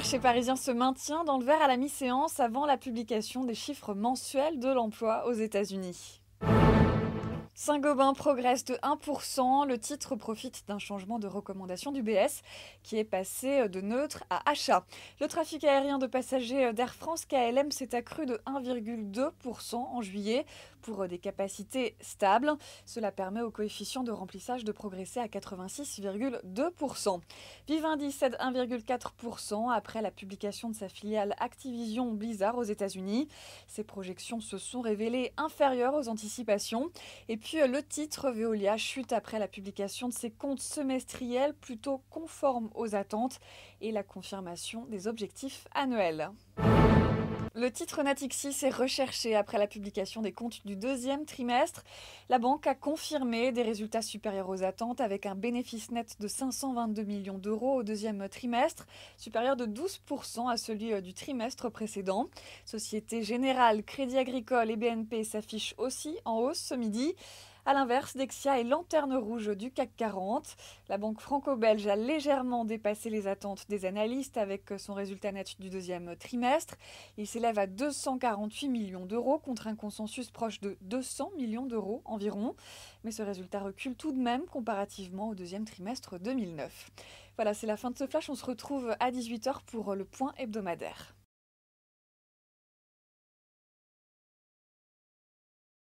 marché parisien se maintient dans le vert à la mi-séance avant la publication des chiffres mensuels de l'emploi aux États-Unis. Saint-Gobain progresse de 1%. Le titre profite d'un changement de recommandation d'UBS qui est passé de neutre à achat. Le trafic aérien de passagers d'Air France KLM s'est accru de 1,2% en juillet pour des capacités stables. Cela permet au coefficient de remplissage de progresser à 86,2%. Vivendi cède 1,4% après la publication de sa filiale Activision Blizzard aux États-Unis. Ses projections se sont révélées inférieures aux anticipations. Et puis le titre Veolia chute après la publication de ses comptes semestriels plutôt conformes aux attentes et la confirmation des objectifs annuels. Le titre Natixis est recherché après la publication des comptes du deuxième trimestre. La banque a confirmé des résultats supérieurs aux attentes avec un bénéfice net de 522 millions d'euros au deuxième trimestre, supérieur de 12% à celui du trimestre précédent. Société Générale, Crédit Agricole et BNP s'affichent aussi en hausse ce midi. A l'inverse, Dexia est lanterne rouge du CAC 40. La banque franco-belge a légèrement dépassé les attentes des analystes avec son résultat net du deuxième trimestre. Il s'élève à 248 millions d'euros contre un consensus proche de 200 millions d'euros environ. Mais ce résultat recule tout de même comparativement au deuxième trimestre 2009. Voilà, c'est la fin de ce flash. On se retrouve à 18h pour le point hebdomadaire.